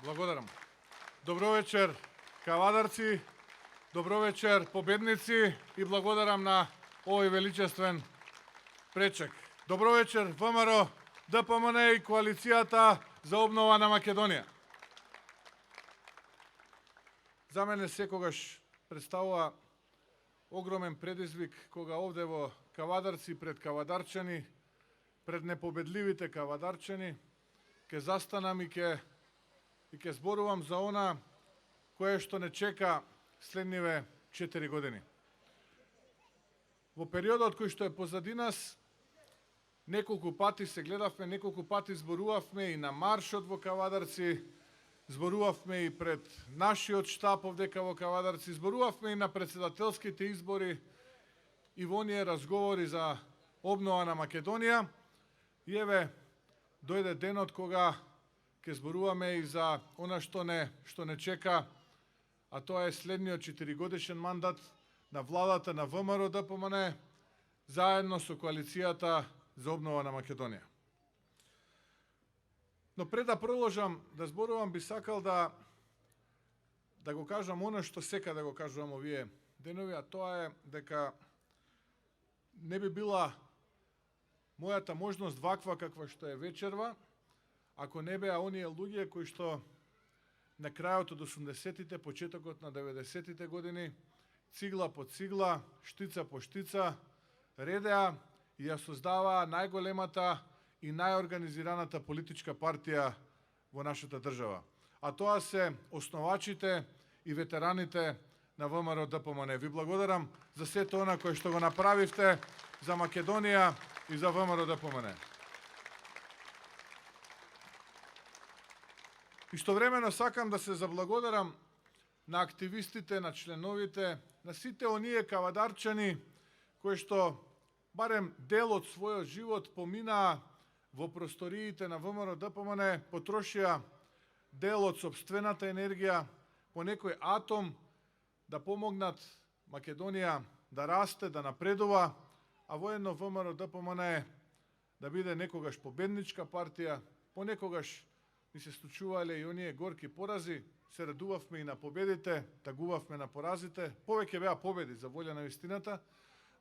Благодарам. Добро вечер, кавадарци, добро вечер, победници и благодарам на овој величествен пречек. Добро вечер, ВМРО, ДПМН и Коалицијата за обнова на Македонија. За мене секогаш представува огромен предизвик кога овде во Кавадарци пред кавадарчани, пред непобедливите кавадарчани, ќе застанам и ќе зборувам за она кое што не чека следниве 4 години. Во периодот кој што е позади нас, неколку пати се гледавме, неколку пати зборувавме и на маршот во Кавадарци, зборувавме и пред нашиот штаб овдека во Кавадарци, зборувавме и на председателските избори и во оние разговори за обнова на Македонија. И еве, дојде денот кога ќе зборуваме и за она што не чека, а тоа е следниот 4-годишен мандат на владата на ВМРО ДПМН заедно со Коалицијата за обнова на Македонија. Но пред да продолжам да зборувам, би сакал да го кажам она што сека да го кажувам овие денови, а тоа е дека не би била мојата можност ваква каква што е вечерва, ако не беа оние луѓе кои што на крајот од 80-тите, почетокот на 90-тите години, цигла по цигла, штица по штица, редеа и ја создаваа најголемата и најорганизираната политичка партија во нашата држава. А тоа се основачите и ветераните на ВМРО ДПМН. Ви благодарам за сето она кое што го направивте за Македонија и за ВМРО ДПМН. Истовремено сакам да се заблагодарам на активистите, на членовите, на сите оние кавадарчани кои што барем дел од својот живот поминаа во просториите на ВМРО ДПМН, потрошија дел од сопствената енергија по некој атом да помогнат Македонија да расте, да напредува, а воедно ВМРО ДПМН да биде некогаш победничка партија, понекогаш ни се случувале и оние горки порази, се радувавме и на победите, тагувавме на поразите, повеќе беа победи за волја на вистината,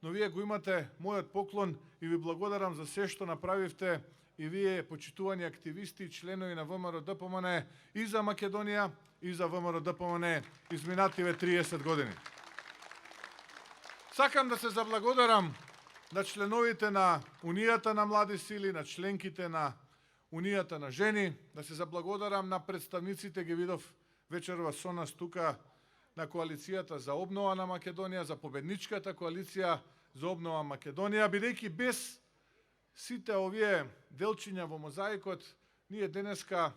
но вие го имате мојот поклон и ви благодарам за се што направивте и вие почитувани активисти и членови на ВМРО ДПМН и за Македонија и за ВМРО ДПМН изминативе 30 години. Сакам да се заблагодарам на членовите на Унијата на млади сили, на членките на Унијата на жени, да се заблагодарам на представниците, ги видов вечерва со нас тука, на Коалицијата за обнова на Македонија, за победничката коалиција за обнова Македонија, бидејќи без сите овие делчиња во мозаикот, ние денеска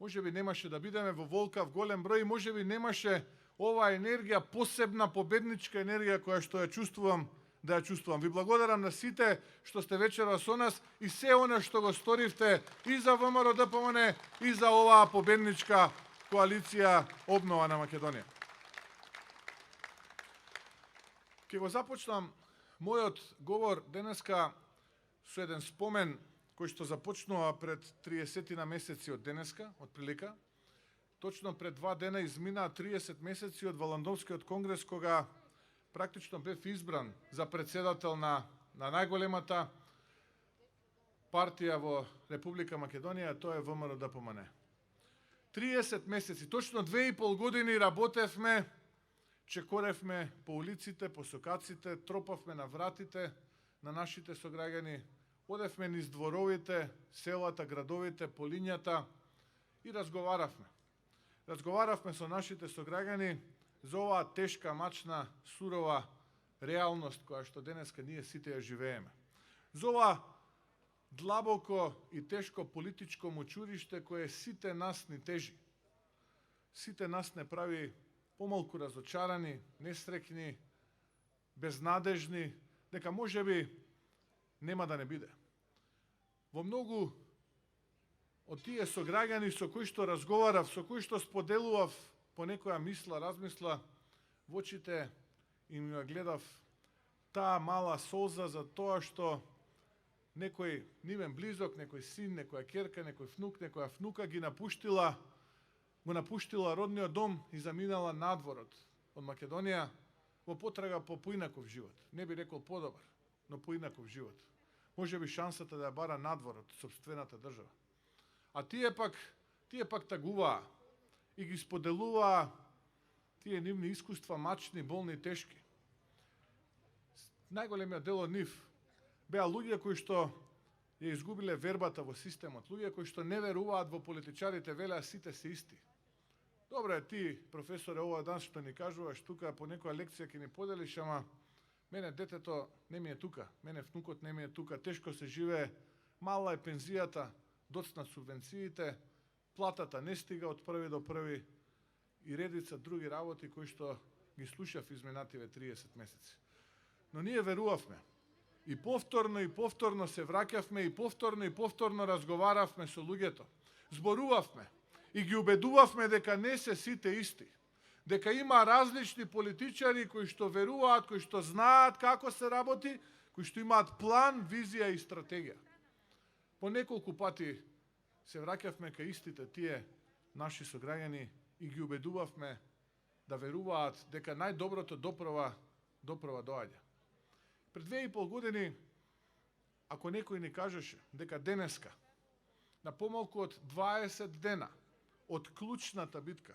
можеби немаше да бидеме во волкав голем број, можеби немаше оваа енергија, посебна победничка енергија која што ја чувствувам, да ја чувствувам. Ви благодарам на сите што сте вечерва со нас и се она што го сторивте и за ВМРО ДПМН и за оваа победничка коалиција обнова на Македонија. Ќе го започнам мојот говор денеска со еден спомен кој што започнува пред 30 на месеци од денеска, од прилика. Точно пред 2 дена изминаа 30 месеци од Валандовскиот конгрес, кога практично бев избран за председател на најголемата партија во Република Македонија, тоа е ВМРО ДПМН. 30 месеци, точно 2,5 години работевме, чекоревме по улиците, по сокаците, тропавме на вратите на нашите сограѓани, одевме низ дворовите, селата, градовите, по лињата и разговаравме. Разговаравме со нашите сограѓани за оваа тешка, мачна, сурова реалност која што денеска ние сите ја живееме. За ова длабоко и тешко политичко мочуриште кое сите нас ни тежи. Сите нас не прави помалку разочарани, несреќни, безнадежни, дека можеби нема да не биде. Во многу од тие сограѓани со кои што разговарав, со кои што споделував по некоја мисла, размисла, во очите им ја гледав таа мала солза за тоа што некој нивен близок, некој син, некоја ќерка, некој внук, некоја внука ги напуштила го напуштила родниот дом и заминала надворот од Македонија во потрага по поинаков живот. Не би рекол подобар, но поинаков живот. Може би шансата да ја бара надворот сопствената држава. А тие пак тагуваа и ги споделуваа тие нивни искуства, мачни, болни и тешки. Најголемиот дел од нив беа луѓе кои што ја изгубиле вербата во системот, луѓе кои што не веруваат во политичарите, велеа сите се исти. Добре, ти, професоре, ова дан што ни кажуваш тука по некоја лекција ќе ни поделиш, ама мене детето не ми е тука, мене внукот не ми е тука, тешко се живее, мала е пензијата, доцна субвенциите, платата не стига од први до први и редица други работи кои што ги слушав изминативе 30 месеци. Но ние верувавме. И повторно се враќавме и повторно разговаравме со луѓето. Зборувавме и ги убедувавме дека не се сите исти. Дека има различни политичари кои што веруваат, кои што знаат како се работи, кои што имаат план, визија и стратегија. По неколку пати се враќавме кај истите тие наши сограѓани и ги убедувавме да веруваат дека најдоброто доправа доаѓа. Пред 2,5 години, ако некој ни кажеше дека денеска, на помалку од 20 дена од клучната битка,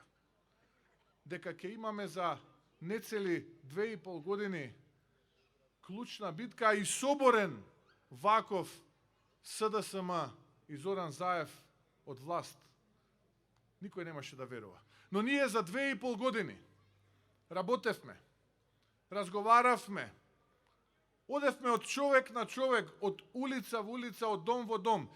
дека ќе имаме за нецели 2,5 години клучна битка и соборен ваков СДСМ и Зоран Заев од власт, никој немаше да верува. Но ние за 2,5 години работевме, разговаравме, одевме од човек на човек, од улица во улица, од дом во дом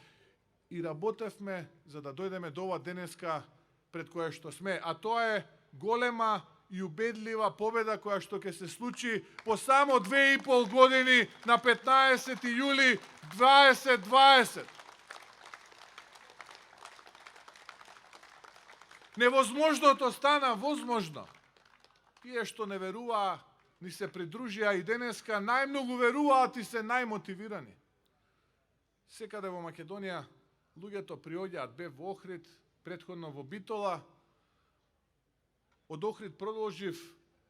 и работевме за да дојдеме до ова денеска пред која што сме. А тоа е голема и убедлива победа која што ќе се случи по само 2,5 години на 15 јули 2020. Невозможното стана возможно. Тие што не веруваа ни се придружија и денеска најмногу веруваат и се најмотивирани. Секаде во Македонија луѓето приоѓаат, бев во Охрид, претходно во Битола, од Охрид продолжив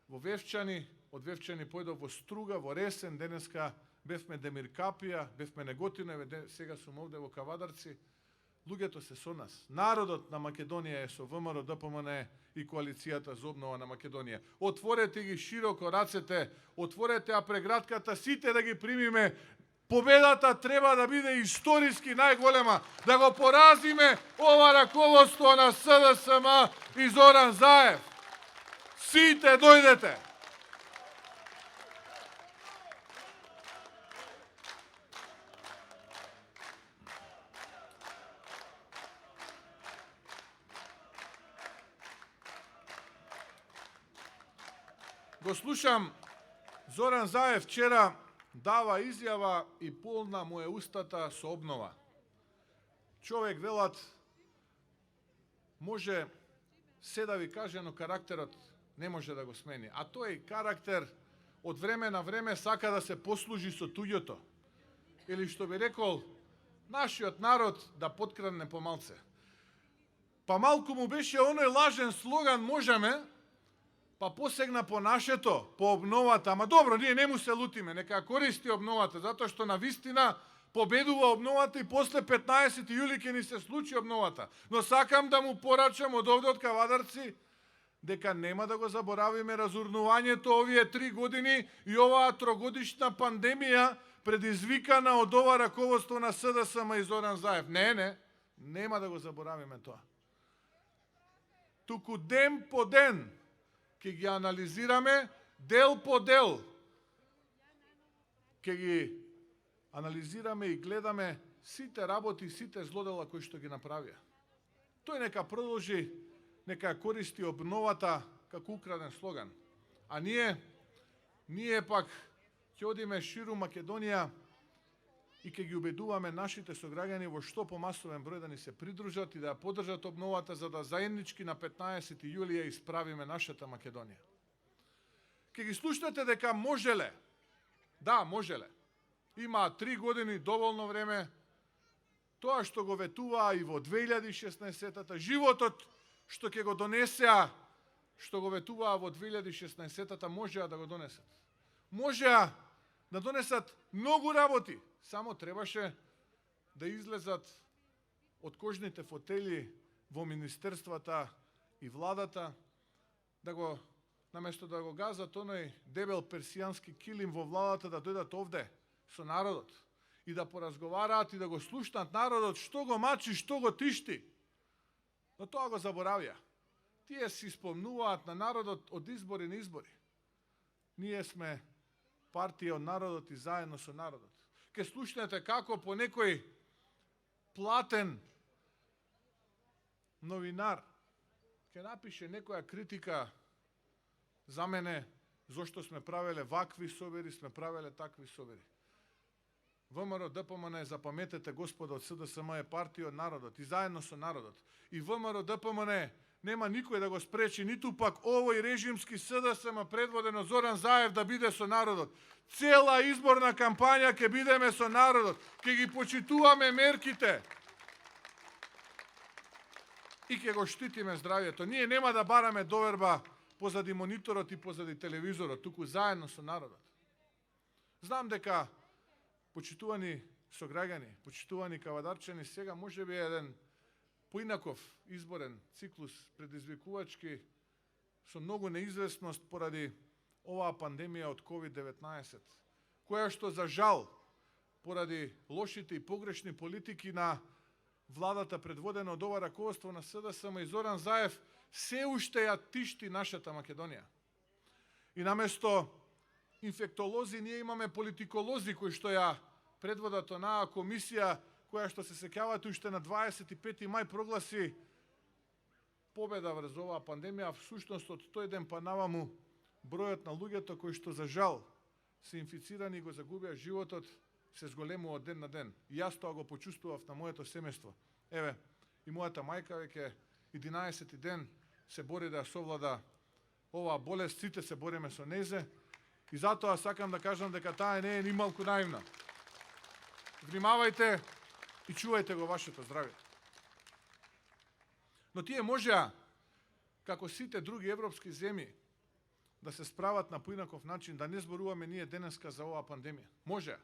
во Вевчани, од Вевчани појдов во Струга, во Ресен, денеска бевме Демиркапија, бевме Неготинове, сега сум овде во Кавадарци. Луѓето се со нас. Народот на Македонија е со ВМРО, ДПМН и Коалицијата за обнова на Македонија. Отворете ги широко рацете, отворете ја прегратката, сите да ги примиме. Победата треба да биде историски најголема, да го поразиме ова раководство на СДСМ и Зоран Заев. Сите дојдете. Го слушам Зоран Заев вчера дава изјава и полна му е устата со обнова. Човек, велат, може се да ви каже, но карактерот не може да го смени. А тој карактер од време на време сака да се послужи со туѓото. Или што би рекол, нашиот народ да подкрадне помалце. Па малку му беше оној лажен слоган "Можеме", па посегна по нашето, по обновата. Ама добро, ние не му се лутиме, нека користи обновата, затоа што на вистина победува обновата и после 15 јули ќе ни се случи обновата. Но сакам да му порачам од овде од Кавадарци дека нема да го заборавиме разурнувањето овие 3 години и оваа трогодишна пандемија предизвикана од ова раководство на СДСМ и Зоран Заев. Не, нема да го заборавиме тоа. Туку ден по ден ќе ги анализираме, дел по дел. Ќе ги анализираме и гледаме сите работи, сите злодела кои што ги направија. Тој нека продолжи, нека користи обновата како украден слоган. А ние пак ќе одиме ширум Македонија и ќе ги убедуваме нашите сограѓани во што помасовен број да ни се придружат и да ја поддржат обновата, за да заеднички на 15 јули ја исправиме нашата Македонија. Ке ги слушнете дека можеле. Да, можеле. Има 3 години доволно време. Тоа што го ветуваа и во 2016-та, животот што ќе го донесеа, што го ветуваа во 2016-та, можеа да го донесат. Можеа да донесат многу работи, само требаше да излезат од кожните фотели во министерствата и владата, да го, наместо да го газат оној дебел персијански килим во владата, да дојдат овде со народот и да поразговараат и да го слушнат народот што го мачи, што го тишти. Но тоа го заборавија. Тие си спомнуваат на народот од избори на избори. Ние сме партија од народот и заедно со народот. Ке слушнете како по некој платен новинар ке напише некоја критика за мене, зошто сме правеле вакви собери, сме правеле такви собери. ВМРО ДПМН, запаметете, господа, од СДСМ е партија од народот и заедно со народот. И ВМРО ДПМН нема никој да го спречи, ниту пак овој режимски СДСМ предводен од Зоран Заев да биде со народот. Цела изборна кампања ќе бидеме со народот, ќе ги почитуваме мерките и ќе го штитиме здравјето. Ние нема да бараме доверба позади мониторот и позади телевизорот, туку заедно со народот. Знам дека, почитувани сограѓани, почитувани кавадарчани, сега може би еден поинаков изборен циклус, предизвикувачки, со многу неизвестност поради оваа пандемија од COVID-19, која што за жал, поради лошите и погрешни политики на владата предводена од ова раководство на СДСМ и Зоран Заев, се уште ја тишти нашата Македонија. И наместо инфектолози, ние имаме политиколози кои што ја предводат онаа комисија која што се сеќавате уште на 25. мај прогласи победа врз оваа пандемија. Всушност од тој ден па наваму бројот на луѓето кои што за жал се инфицирани и го загубија животот се зголемува од ден на ден. И јас тоа го почувствував на моето семејство. Еве, и мојата мајка веќе 11 ден се бори да совлада оваа болест, сите се бориме со незе, и затоа сакам да кажам дека таа не е ни малку наивна. Внимавајте и чувајте го вашето здравје. Но тие можеа, како сите други европски земји, да се справат на поинаков начин, да не зборуваме ние денеска за оваа пандемија. Можеа.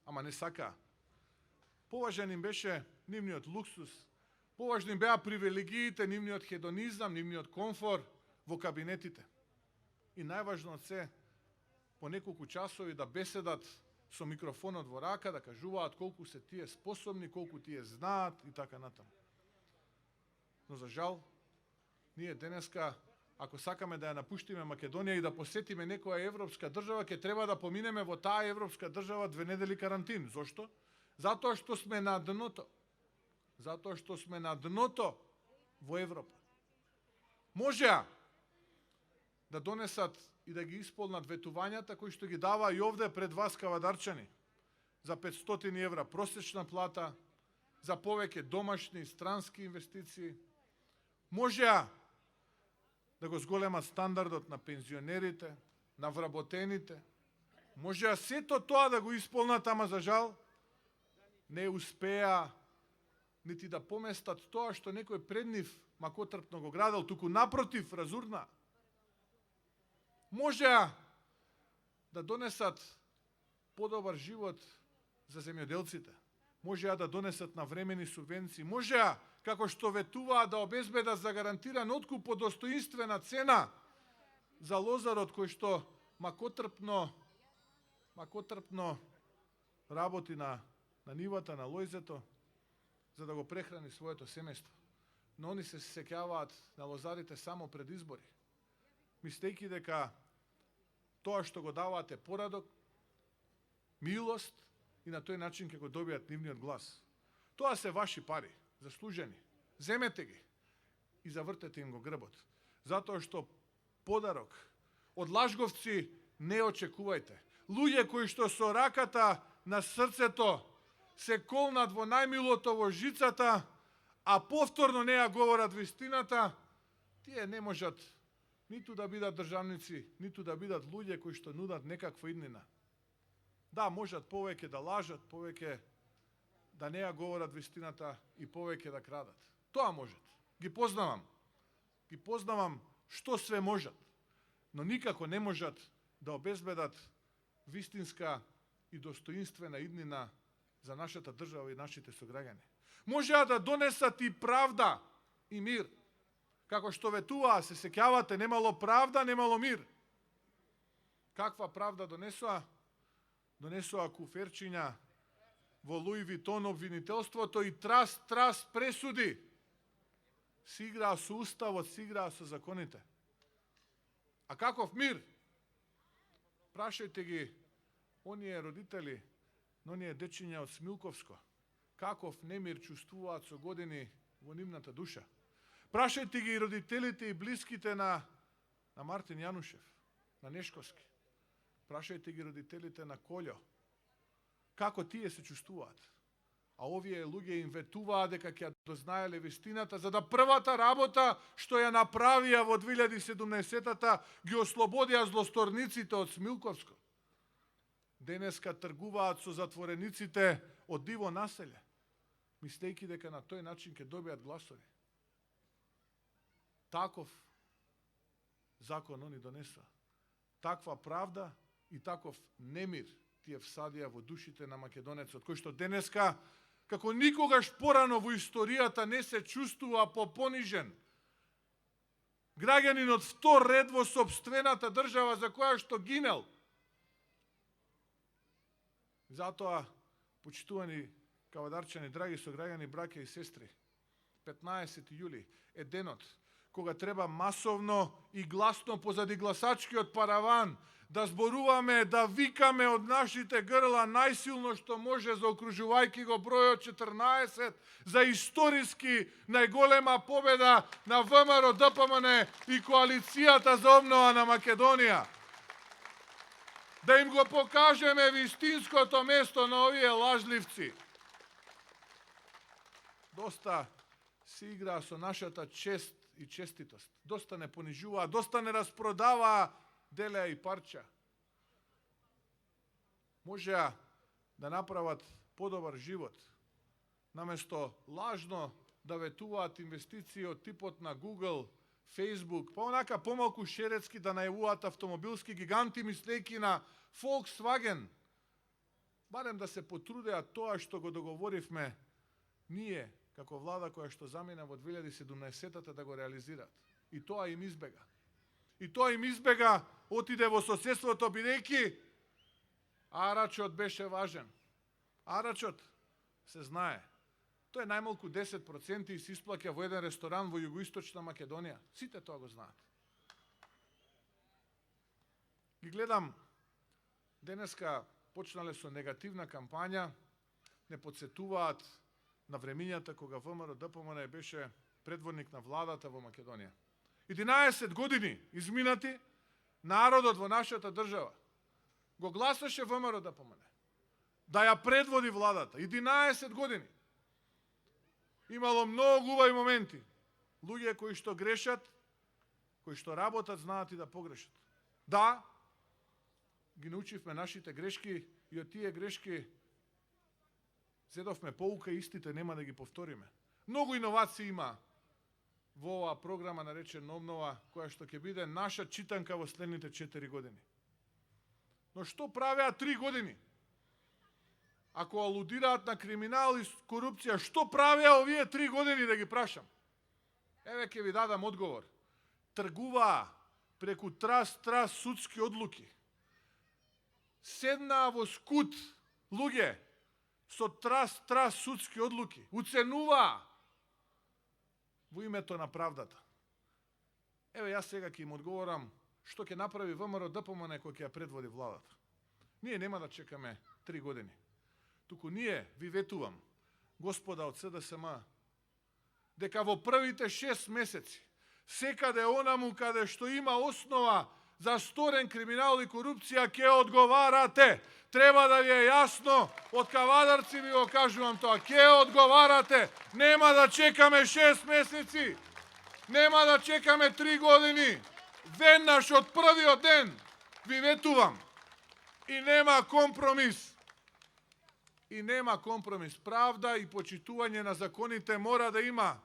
Ама не сакаа. Поважен им беше нивниот луксус, поважни беа привилегиите, нивниот хедонизам, нивниот комфор во кабинетите. И најважно од се, по неколку часови да беседат со микрофонот во рака, да кажуваат колку се тие способни, колку тие знаат и така натаму. Но за жал, ние денеска, ако сакаме да ја напуштиме Македонија и да посетиме некоја европска држава, ќе треба да поминеме во таа европска држава 2 недели карантин. Зошто? Затоа што сме на дното. Затоа што сме на дното во Европа. Можеа да донесат и да ги исполнат ветувањата кои што ги дава и овде пред вас кавадарчани за 500 евра просечна плата, за повеќе домашни странски инвестиции. Можеа да го зголемат стандардот на пензионерите, на вработените. Можеа сето тоа да го исполнат, ама за жал не успеа нити да поместат тоа што некој пред нив макотрпно го градел, туку напротив разурна. Можеа да донесат подобар живот за земјоделците. Можеа да донесат навремени субвенции. Можеа, како што ветуваа, да обезбедат за гарантиран откуп по достоинствена цена за лозарот кој што макотрпно работи на нивата, на лојзето, за да го прехрани своето семејство. Но они се сеќаваат на лозарите само пред избори, мислејќи дека тоа што го даваат е порадок, милост и на тој начин ќе го добијат нивниот глас. Тоа се ваши пари, заслужени. Земете ги и завртете им го грбот. Затоа што подарок од лажговци не очекувајте. Луѓе кои што со раката на срцето се колнат во најмилото во жицата, а повторно не ја говорат вистината, тие не можат ниту да бидат државници, ниту да бидат луѓе кои што нудат некаква иднина. Да, можат повеќе да лажат, повеќе да не ја говорат вистината и повеќе да крадат. Тоа можат. Ги познавам. Ги познавам што све можат, но никако не можат да обезбедат вистинска и достоинствена иднина за нашата држава и нашите сограѓани. Можеа да донесат и правда и мир. Како што ветуваа, се сеќавате, немало правда, немало мир. Каква правда донесоа? Донесоа куферчиња во Луи Витон обвинителството и трас пресуди. Си играа со уставот, си играа со законите. А каков мир? Прашајте ги оние родители, но оние дечиња од Смилковско. Каков немир чувствуваат со години во нивната душа. Прашајте ги родителите и блиските на Мартин Јанушев, на Нешковски. Прашајте ги родителите на Колјо. Како тие се чувствуваат? А овие луѓе им ветуваа дека ќе дознаеле вистината, за да првата работа што ја направија во 2017-та ги ослободија злосторниците од Смилковско. Денеска тргуваат со затворениците од диво населје, мислејќи дека на тој начин ќе добијат гласови. Таков закон они донесоа. Таква правда и таков немир тие всадија во душите на македонецот, кој што денеска, како никогаш порано во историјата, не се чувствува попонижен. Граѓанин од втор ред во сопствената држава за која што гинел. Затоа, почитувани кавадарчани, драги сограѓани, браќа и сестри, 15 јули е денот кога треба масовно и гласно позади гласачкиот параван да зборуваме, да викаме од нашите грла најсилно што може, заокружувајќи го бројот 14 за историски најголема победа на ВМРО ДПМН и коалицијата за обнова на Македонија. Да им го покажеме вистинското место на овие лажливци. Доста се игра со нашата чест и честитост. Доста не понижуваа, доста не распродаваа делеа и парча. Можеа да направат подобар живот, наместо лажно да ветуваат инвестиции од типот на Google, Facebook, па онака помалку шерецки да најавуваат автомобилски гиганти, мислејќи на Volkswagen. Барем да се потрудеа тоа што го договоривме ние, како влада која што замина во 2017-та да го реализираат. И тоа им избега. И тоа им избега, отиде во соседството, бидејќи арачот беше важен. Арачот се знае. Тој е најмалку 10% и се исплаќа во еден ресторан во југоисточна Македонија. Сите тоа го знаат. Ги гледам, денеска почнале со негативна кампања, не подсетуваат на времињата кога ВМРО ДПМН беше предводник на владата во Македонија. 11 години изминати, народот во нашата држава го гласаше ВМРО ДПМН да ја предводи владата. 11 години. Имало многу убави моменти. Луѓе кои што грешат, кои што работат, знаат и да погрешат. Да, ги научивме нашите грешки и од тие грешки зедовме поука, истите нема да ги повториме. Многу иновации има во оваа програма наречена обнова, која што ќе биде наша читанка во следните 4 години. Но што правеа 3 години? Ако алудираат на криминал и корупција, што правеа овие 3 години, да ги прашам? Еве ќе ви дадам одговор. Тргуваа преку трас судски одлуки. Седнаа во скут луѓе со трас судски одлуки. Уценуваа во името на правдата. Еве јас сега ќе им одговорам што ќе направи ВМРО ДПМН кој ќе ја предводи владата. Ние нема да чекаме 3 години. Туку ние ви ветувам, господа од СДСМ, дека во првите 6 месеци, секаде онаму каде што има основа за сторен криминал и корупција, ќе одговарате. Треба да ви е јасно, од кавадарци ви го кажувам тоа, ќе одговарате. Нема да чекаме 6 месеци, нема да чекаме 3 години. Веднаш од првиот ден ви ветувам. И нема компромис. И нема компромис. Правда и почитување на законите мора да има.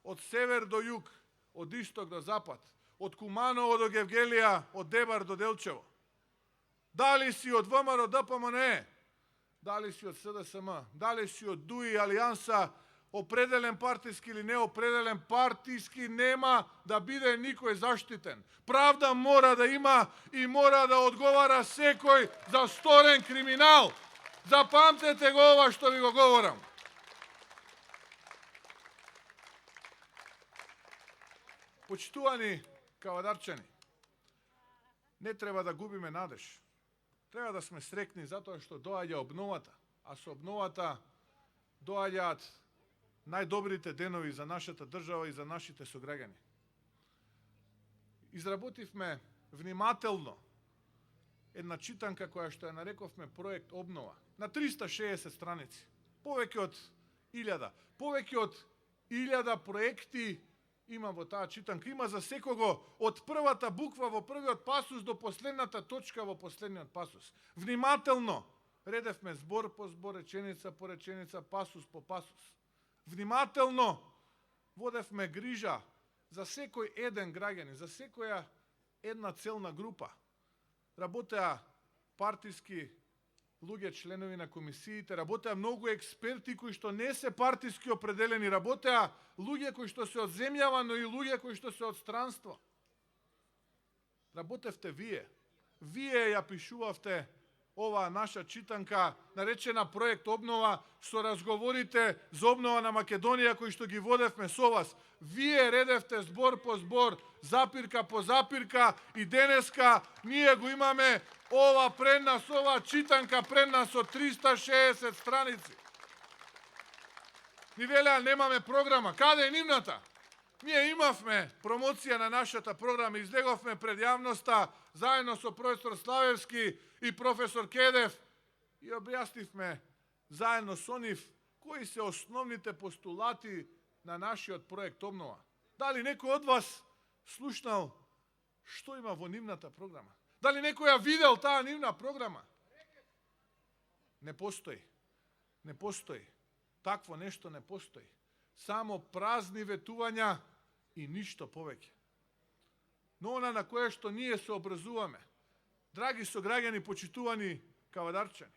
од север до југ, од исток до запад, од Куманово до Гевгелија, од Дебар до Делчево. Дали си од ВМРО ДПМНЕ, дали си од СДСМ, дали си од ДУИ, Алијанса, определен партиски или неопределен партиски, нема да биде никој заштитен. Правда мора да има и мора да одговара секој за сторен криминал. Запамтете го ова што ви го говорам. Почитувани кавадарчани, не треба да губиме надеж. Треба да сме срекни затоа што доаѓа обновата, а со обновата доаѓаат најдобрите денови за нашата држава и за нашите сограѓани. Изработивме внимателно една читанка која што ја нарековме проект обнова на 360 страници. Повеќе од 1000 проекти има во таа читанка. Има за секого од првата буква во првиот пасус до последната точка во последниот пасус. Внимателно редевме збор по збор, реченица по реченица, пасус по пасус. Внимателно водевме грижа за секој еден граѓанин, за секоја една целна група. Работеа партиски луѓе, членови на комисиите, работеа многу експерти кои што не се партиски определени, работеа луѓе кои што се од земјава, но и луѓе кои што се од странство. Работевте вие. Вие ја пишувавте ова наша читанка, наречена проект обнова, со разговорите за обнова на Македонија кои што ги водевме со вас. Вие редевте збор по збор, запирка по запирка и денеска ние го имаме ова пред нас, ова читанка пред нас од 360 страници. Ни велеа немаме програма. Каде е нивната? Ние имавме промоција на нашата програма, излеговме пред јавноста заедно со професор Славевски и професор Кедев и објаснивме заедно со нив кои се основните постулати на нашиот проект обнова. Дали некој од вас слушнал што има во нивната програма? Дали некој ја видел таа нивна програма? Не постои. Не постои. Такво нешто не постои. Само празни ветувања и ништо повеќе. Но она на кое што ние се образуваме, драги сограѓани, почитувани кавадарчани,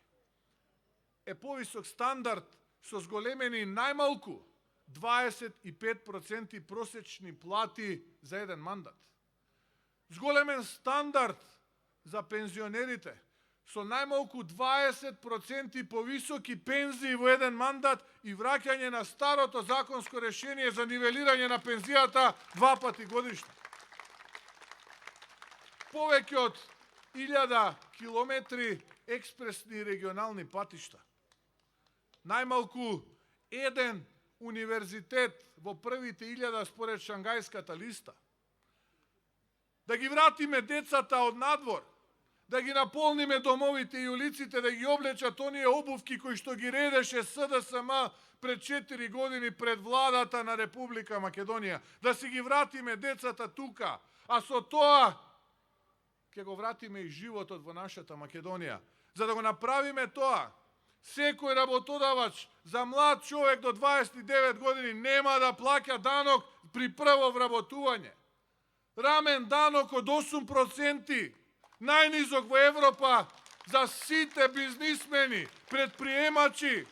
е повисок стандард со зголемени најмалку 25% просечни плати за еден мандат. Зголемен стандард за пензионерите, со најмалку 20% повисоки пензии во еден мандат и враќање на старото законско решение за нивелирање на пензијата 2 пати годишно. Повеќе од 1000 километри експресни и регионални патишта. Најмалку еден универзитет во првите 1000 според Шангајската листа. Да ги вратиме децата од надвор, да ги наполниме домовите и улиците, да ги облечат оние обувки кои што ги редеше СДСМ пред 4 години пред владата на Република Македонија. Да си ги вратиме децата тука, а со тоа ќе го вратиме и животот во нашата Македонија. За да го направиме тоа, секој работодавач за млад човек до 29 години нема да плаќа данок при прво вработување. Рамен данок од 8%, најнизок во Европа за сите бизнисмени, предприемачи.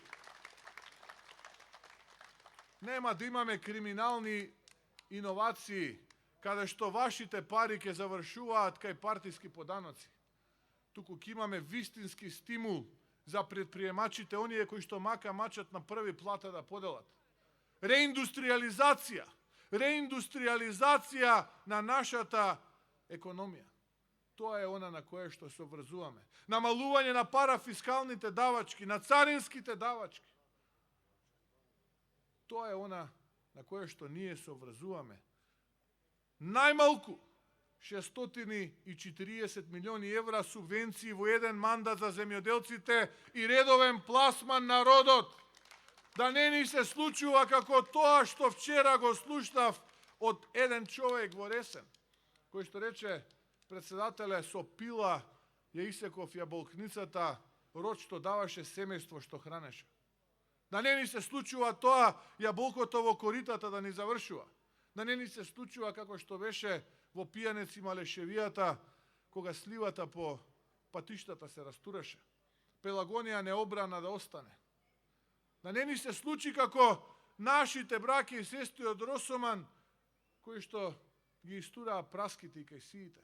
Нема да имаме криминални иновации, каде што вашите пари ќе завршуваат кај партиски поданоци. Туку ќе имаме вистински стимул за предприемачите, оние кои што мака мачат на први плата да поделат. Реиндустриализација. Реиндустриализација на нашата економија. Тоа е она на кое што се обврзуваме. Намалување на парафискалните давачки, на царинските давачки. Тоа е она на кое што ние се обврзуваме. Најмалку 640 милиони евра субвенции во еден мандат за земјоделците и редовен пласман на родот. Да не ни се случува како тоа што вчера го слушнав од еден човек во Ресен, кој што рече: председателе, со пила ја исеков јаболкницата, род што даваше семејство што хранеше. Да не ни се случува тоа јаболкото во коритата да ни завршува. Да не ни се случува како што беше во Пијанец и Малешевијата, кога сливата по патиштата се растураше. Пелагонија необрана да остане. Да не ни се случи како нашите браќа и сестри од Росоман, кои што ги истураа праските и кајсиите.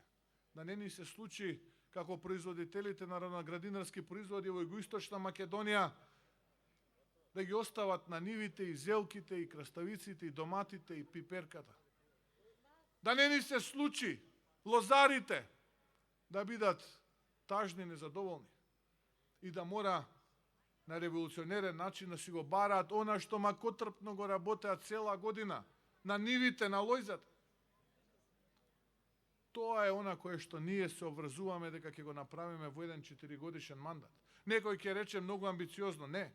Да не ни се случи како производителите на градинарски производи во Југоисточна Македонија, да ги остават на нивите и зелките, и краставиците, и доматите, и пиперката. Да не ни се случи лозарите да бидат тажни и незадоволни и да мора на револуционерен начин да си го бараат она што макотрпно го работеат цела година на нивите, на лојзата. Тоа е она кое што ние се обврзуваме дека ќе го направиме во еден 4-годишен мандат. Некој ќе рече многу амбициозно, не.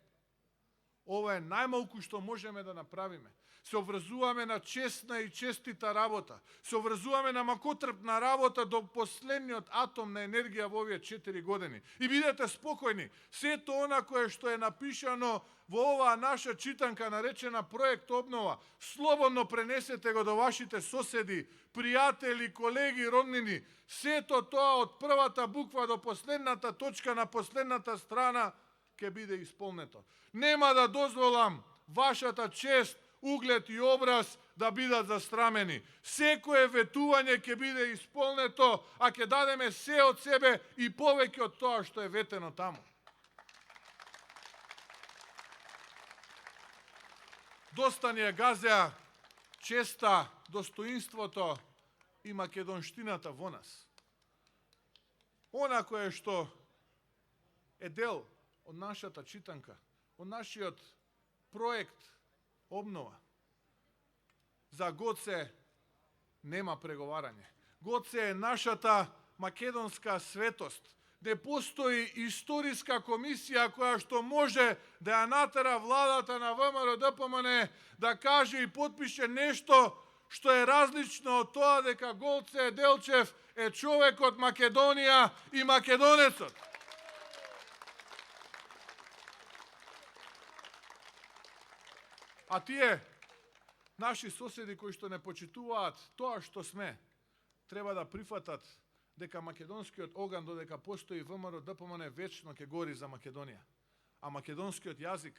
Ова е најмалку што можеме да направиме. Се обврзуваме на честна и честита работа. Се обврзуваме на макотрпна работа до последниот атом на енергија во овие 4 години. И бидете спокојни, сето она кое што е напишано во оваа наша читанка наречена проект обнова, слободно пренесете го до вашите соседи, пријатели, колеги, роднини. Сето тоа од првата буква до последната точка на последната страна ќе биде исполнето. Нема да дозволам вашата чест, углед и образ да бидат застрамени. Секое ветување ќе биде исполнето, а ќе дадеме се од себе и повеќе од тоа што е ветено таму. Доста ни е газеа честа, достоинството и македонштината во нас. Она кое што е дел од нашата читанка, од нашиот проект обнова. За Гоце нема преговарање. Гоце е нашата македонска светост. Не постои историска комисија која што може да ја натера владата на ВМРО-ДПМН да каже и потпише нешто што е различно од тоа дека Гоце Делчев е човек од Македонија и македонецот. А тие наши соседи кои што не почитуваат тоа што сме, треба да прифатат дека македонскиот оган додека постои ВМРО-ДПМН вечно ќе гори за Македонија. А македонскиот јазик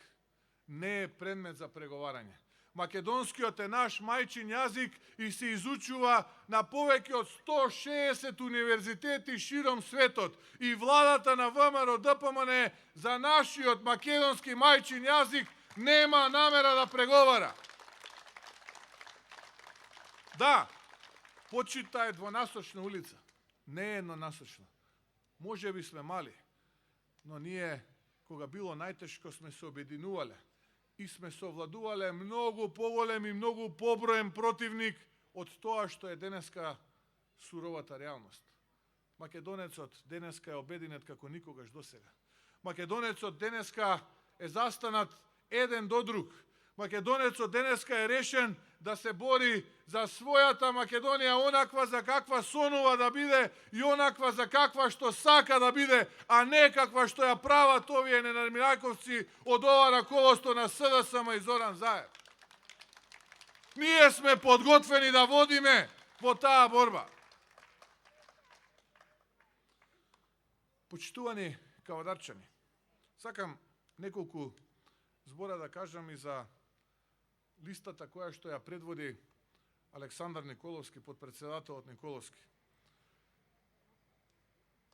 не е предмет за преговарање. Македонскиот е наш мајчин јазик и се изучува на повеќе од 160 универзитети широм светот. И владата на ВМРО-ДПМН за нашиот македонски мајчин јазик нема намера да преговара. Да, почита е двонасочна улица. Не е еднонасочна. Може би сме мали, но ние, кога било најтешко, сме се обединувале и сме совладувале многу поголем и многу поброен противник од тоа што е денеска суровата реалност. Македонецот денеска е обединет како никогаш досега. Македонецот денеска е застанат еден до друг. Македонецот денеска е решен да се бори за својата Македонија, онаква за каква сонува да биде и онаква за каква што сака да биде, а не каква што ја прават овие ненамираковци од ова раководство на СДСМ и Зоран Заев. Ние сме подготвени да водиме во таа борба. Почитувани кавадарчани, сакам неколку збора да кажам и за листата која што ја предводи Александар Николовски, подпредседателот Николовски.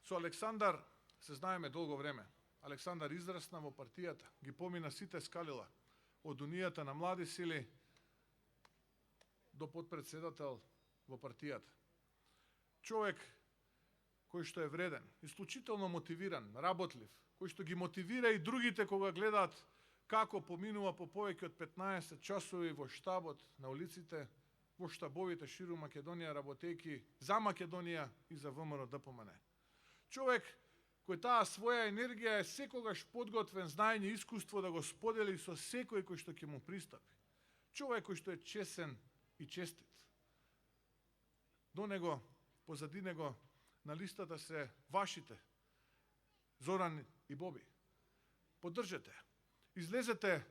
Со Александар се знаеме долго време. Александар израсна во партијата, ги помина сите скалила, од Унијата на млади сили до подпредседател во партијата. Човек кој што е вреден, исклучително мотивиран, работлив, кој што ги мотивира и другите кога гледаат како поминува по повеќе од 15 часови во штабот, на улиците, во штабовите ширум Македонија, работејки за Македонија и за ВМРО-ДПМН. Човек кој таа своја енергија е секогаш подготвен, знаење и искуство да го сподели со секој кој што ќе му пристапи. Човек кој што е чесен и честит. До него, позади него, на листата се вашите, Зоран и Боби. Поддржете. Излезете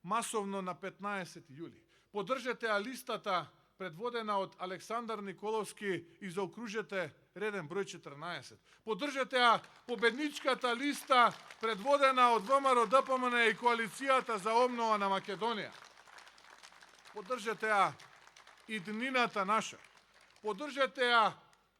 масовно на 15 јули. Поддржете ја листата предводена од Александар Николовски и заокружете реден број 14. Поддржете ја победничката листа предводена од ВМРО ДПМН и коалицијата за обнова на Македонија. Поддржете ја иднината наша. Поддржете ја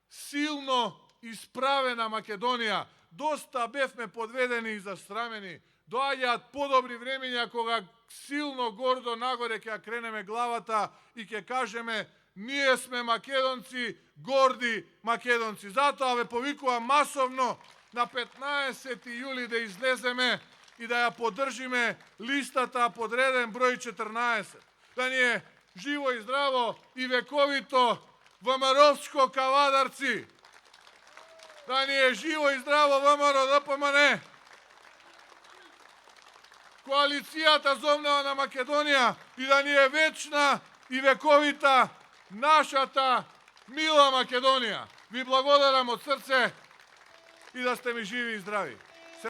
силно исправена Македонија. Доста бевме подведени и застрамени. Доаѓаат подобри времења кога силно гордо нагоре ќе кренеме главата и ќе кажеме ние сме македонци, горди македонци. Затоа ве повикувам масовно на 15 јули да излеземе и да ја поддржиме листата под реден број 14. Да ни е живо и здраво и вековито ВМРО-вско кавадарци. Да ни е живо и здраво ВМРО ДПМН. Коалицијата за обнова на Македонија и да ни е вечна и вековита нашата мила Македонија. Ви благодарам од срце и да сте ми живи и здрави.